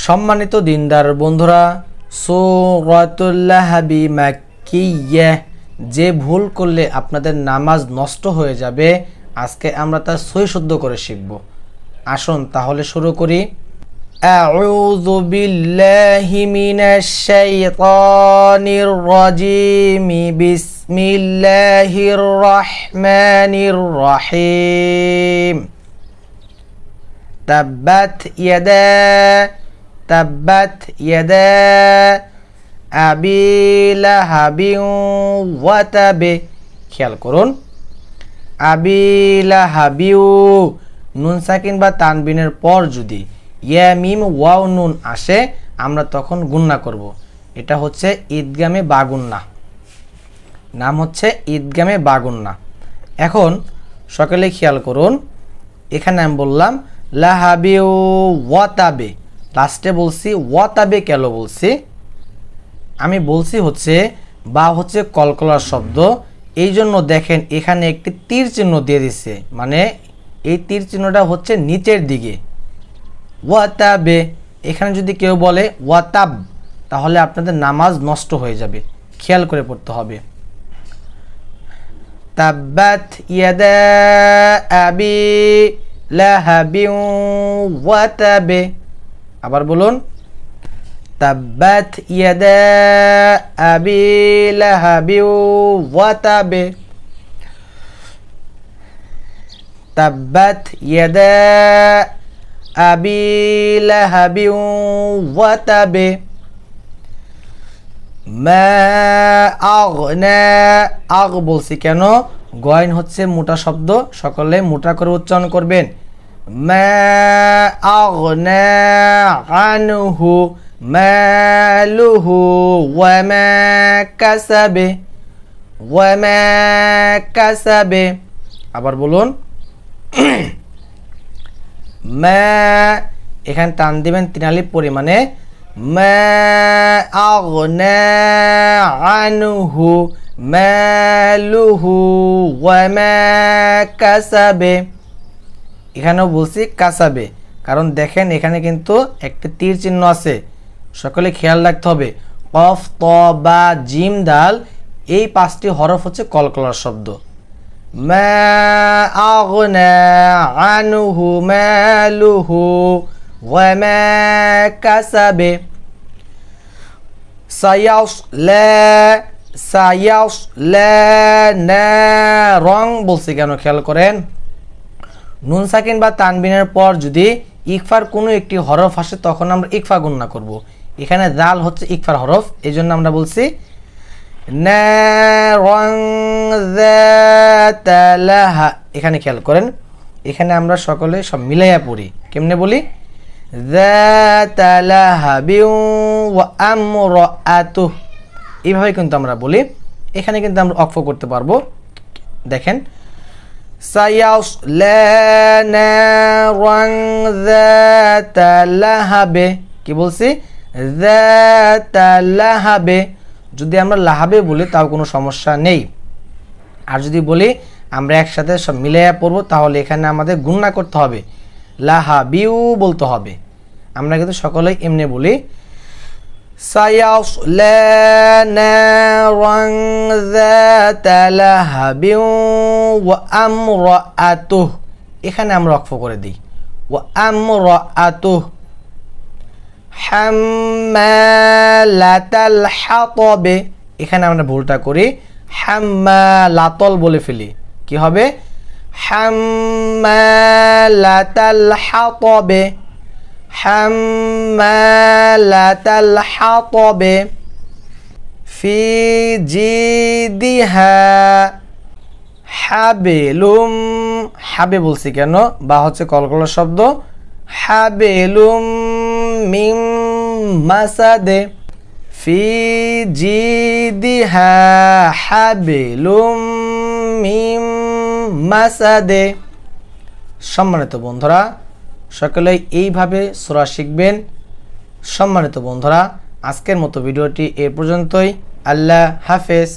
সম্মানিত দিনদার বন্ধুরা, সূরাতুল লাহবি মাক্কিয়াহ, যে ভুল করলে আপনাদের নামাজ নষ্ট হয়ে যাবে, আজকে আমরা তা সহি শুদ্ধ করে শিখব। আসুন তাহলে শুরু করি। আউযু বিল্লাহি মিনাশ শাইতানির রাজিম, বিসমিল্লাহির রহমানির রহিম। তাব্বাত ইয়াদা আবি লাহাবিন ওয়া তাব। খেয়াল করুন, আবি লাহাবিউ, নুন সাকিন বা তানবিনের পর যদি ইয়া মিম ওয়াও নুন আসে, আমরা তখন গুন্না করব। এটা হচ্ছে ঈদগামে বাগুন্না, নাম হচ্ছে ঈদগামে বাগুন্না। এখন সকালে খেয়াল করুন, এখানে আমি বললাম লাহাবিউ ওয়া তাবে, লাস্টে বলছি ওয়া তাবে। কেন বলছি? আমি বলছি হচ্ছে বা হচ্ছে কলকলার শব্দ, এই জন্য দেখেন এখানে একটি তীর চিহ্ন দিয়ে দিচ্ছে, মানে এই তীর চিহ্নটা হচ্ছে নিচের দিকে। ওয়া তাবে, এখানে যদি কেউ বলে ওয়া তাব, তাহলে আপনাদের নামাজ নষ্ট হয়ে যাবে। খেয়াল করে পড়তে হবে। তাব্বাত ইয়াদা আবি লাহাবিন ওয়া তাব। আবার বলুন, তাব্বাত ইয়াদা আবি লাহাবিন ওয়া তাব। তাব্বাত ইয়াদা আবি লাহাবিন ওয়া তাব। মা আগনা, আগ বলছি কেন? গয়ন হচ্ছে মোটা শব্দ, সকলে মোটা করে উচ্চারণ করবেন। মা আগনা আনহু মালুহু ওয়া মা কাসাবে, ওয়া মা কাসাবে। আবার বলুন, মা, এখানে টান দিবেন 3 আলিফ পরিমাণে। মা আগনা আনহু মালুহু ওয়া মা কাসাবে। এখানেও বলছি কাসাবে, কারণ দেখেন এখানে কিন্তু একটা তীর চিহ্ন আছে, সকলে খেয়াল রাখতে হবে। কফ, ত, বা, জিম, দাল, এই 5টি হরফ হচ্ছে কলকলার শব্দ। মা আগনা আনহু মালুহু ওয়া মা কাসাবে। সায়াসলা নারং বলছি কেন? খেয়াল করেন, নুন সাকিন বা তানবিনের পর যদি ইকফার কোনো একটি হরফ আসে, তখন আমরা ইকফা গণনা করব। এখানে দাল হচ্ছে ইকফার হরফ, এই জন্য আমরা বলছি নারং যাতা লাহা। এখানে খেয়াল করেন, এখানে আমরা সকলে সব মিলাইয়া পড়ি। কেমনে বলি? যাতা লাহাবিন ওয়া আমরাআতুহু, এইভাবে কিন্তু আমরা বলি। এখানে কিন্তু আমরা অক্ফ করতে পারবো। দেখেন, সায়াসলা নারং যাতা লাহাবে, কি বলছি? যাতা লাহাবে। যদি আমরা লাহাবে বলি তাও কোনো সমস্যা নেই, আর যদি বলি আমরা একসাথে সব মিলাইয়া পড়বো, তাহলে এখানে আমাদের গুণনা করতে হবে, লাহাবিউ বলতে হবে। আমরা কিন্তু সকলেই এমনি বলি, সায়াসলা নারং যাতা লাহাবিন ওয়া আমরাআতুহু, এখানে আমরা ওয়াকফ করে দিই, ওয়া আমরাআতুহু। হাম্মালাতাল হাতাব, এখানে আমরা ভুলটা করি, হাম্মালাতল বলে ফেলি। কি হবে? হাম্মালাতাল হাতাব, হাম্মালাতাল হাতাব। ফি জিদিহা হাবিলুম, হাবে বলছি কেন? বা হচ্ছে কলকলার শব্দ। হাবিলুম মিন মাসাদে, ফি জিদিহা হাবিলুম মিন মাসাদে। সম্মানিত বন্ধুরা, সকলে এইভাবে সূরা শিখবেন। সম্মানিত বন্ধুরা, আজকের মতো ভিডিওটি এ পর্যন্তই। আল্লাহ হাফেজ।